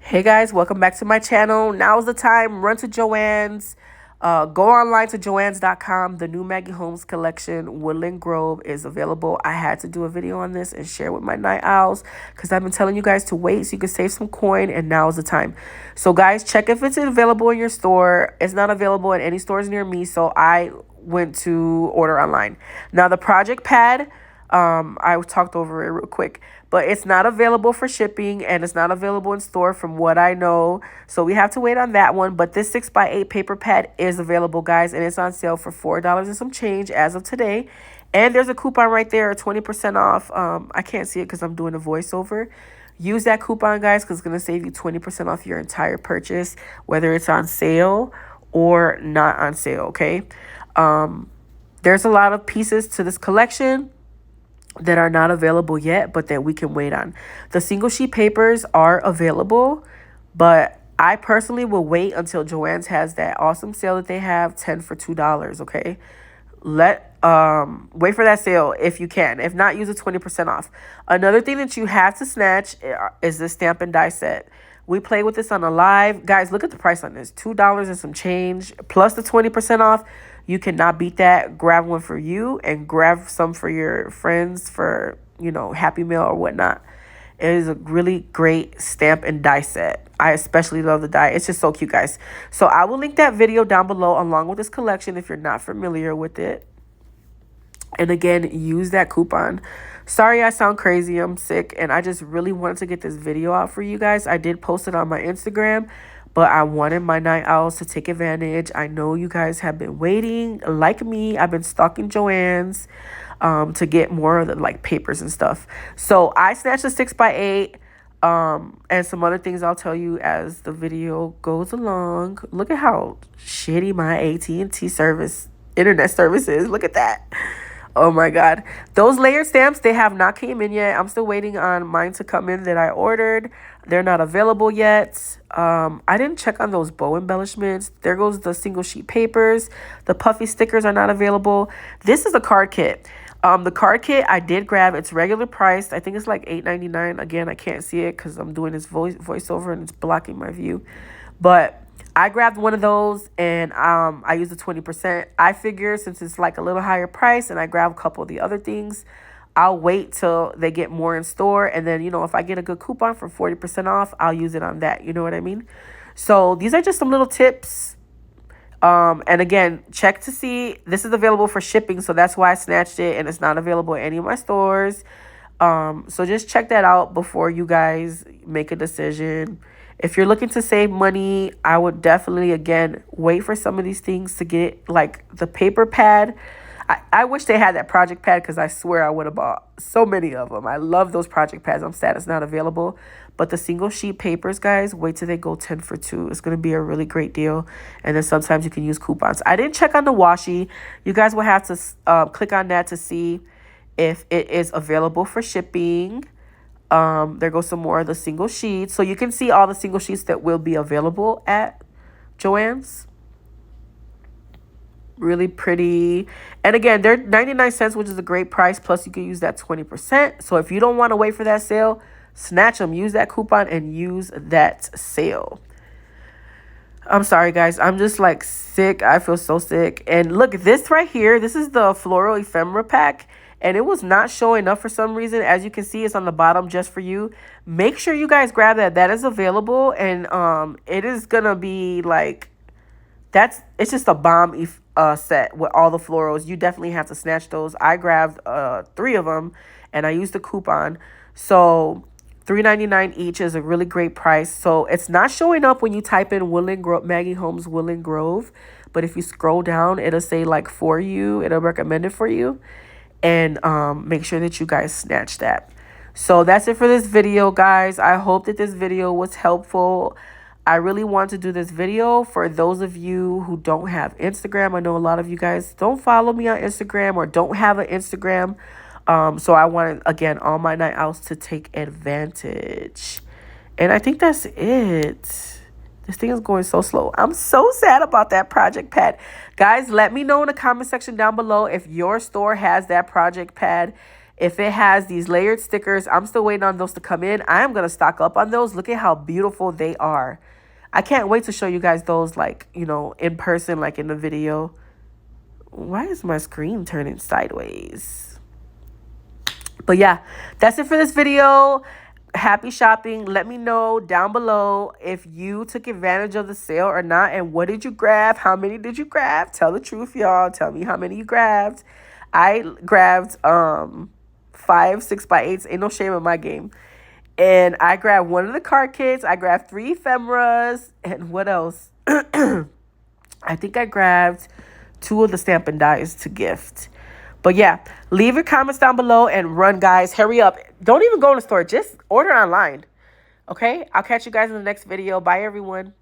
Hey guys, welcome back to my channel. Now's the time. Run to Joann's. Go online to joanns.com. The new Maggie Holmes collection, Woodland Grove, is available. I had to do a video on this and share with my night owls because I've been telling you guys to wait so you can save some coin, and now is the time. So guys, check if it's available in your store. It's not available in any stores near me, so I went to order online. Now the project pad, I talked over it real quick, but it's not available for shipping and it's not available in store from what I know. So we have to wait on that one. But this 6x8 paper pad is available, guys, and it's on sale for $4 and some change as of today. And there's a coupon right there, 20% off. I can't see it because I'm doing a voiceover. Use that coupon, guys, because it's going to save you 20% off your entire purchase, whether it's on sale or not on sale, okay? There's a lot of pieces to this collection that are not available yet, but that we can wait on. The single sheet papers are available, but I personally will wait until Joann's has that awesome sale that they have, 10 for $2, okay? Wait for that sale if you can. If not, use a 20% off. Another thing that you have to snatch is the stamp and die set. We play with this on a live. Guys, look at the price on this. $2 and some change plus the 20% off. You cannot beat that. Grab one for you and grab some for your friends for, Happy Meal or whatnot. It is a really great stamp and die set. I especially love the die. It's just so cute, guys. So I will link that video down below along with this collection if you're not familiar with it. And again, use that coupon. Sorry I sound crazy. I'm sick. And I just really wanted to get this video out for you guys. I did post it on my Instagram, but I wanted my night owls to take advantage. I know you guys have been waiting. Like me, I've been stalking Joann's to get more of the papers and stuff. So I snatched a 6x8 and some other things I'll tell you as the video goes along. Look at how shitty my AT&T internet service is. Look at that. Oh my God. Those layered stamps, they have not came in yet. I'm still waiting on mine to come in that I ordered. They're not available yet. I didn't check on those bow embellishments. There goes the single sheet papers. The puffy stickers are not available. This is a card kit. The card kit I did grab. It's regular priced. I think it's like $8.99. Again, I can't see it because I'm doing this voiceover and it's blocking my view. But I grabbed one of those and I used the 20%. I figure since it's like a little higher price and I grab a couple of the other things, I'll wait till they get more in store. And then, if I get a good coupon for 40% off, I'll use it on that. You know what I mean? So these are just some little tips. And again, check to see. This is available for shipping, so that's why I snatched it. And it's not available at any of my stores. So just check that out before you guys make a decision. If you're looking to save money, I would definitely, again, wait for some of these things to get, like the paper pad. I wish they had that project pad because I swear I would have bought so many of them. I love those project pads. I'm sad it's not available. But the single sheet papers, guys, wait till they go 10 for 2. It's going to be a really great deal. And then sometimes you can use coupons. I didn't check on the washi. You guys will have to click on that to see if it is available for shipping. There goes some more of the single sheets. So you can see all the single sheets that will be available at Joann's. Really pretty. And again, they're 99 cents, which is a great price. Plus, you can use that 20%. So if you don't want to wait for that sale, snatch them. Use that coupon and use that sale. I'm sorry, guys. I'm just like sick. I feel so sick. And look, this right here, this is the floral ephemera pack. And it was not showing up for some reason. As you can see, it's on the bottom just for you. Make sure you guys grab that. That is available. And it is going to be like, it's just a bomb set with all the florals. You definitely have to snatch those. I grabbed 3 of them and I used the coupon. So $3.99 each is a really great price. So it's not showing up when you type in Maggie Holmes Woodland Grove. But if you scroll down, it'll say like for you. It'll recommend it for you. And make sure that you guys snatch that. So that's it for this video, guys. I hope that this video was helpful. I really want to do this video for those of you who don't have Instagram. I know a lot of you guys don't follow me on Instagram or don't have an Instagram. So I want, again, all my night owls to take advantage. And I think that's it. This thing is going so slow. I'm so sad about that project pad. Guys, let me know in the comment section down below if your store has that project pad. If it has these layered stickers, I'm still waiting on those to come in. I am going to stock up on those. Look at how beautiful they are. I can't wait to show you guys those, like, you know, in person, like in the video. Why is my screen turning sideways? But yeah, that's it for this video. Happy shopping. Let me know down below if you took advantage of the sale or not, and what did you grab? How many did you grab? Tell the truth, y'all. Tell me how many you grabbed. I grabbed 5 6x8s. Ain't no shame in my game. And I grabbed one of the card kits. I grabbed 3 ephemeras. And what else? I think I grabbed 2 of the Stampin' Dies to gift. But yeah, leave your comments down below and run, guys. Hurry up. Don't even go in the store. Just order online. Okay? I'll catch you guys in the next video. Bye, everyone.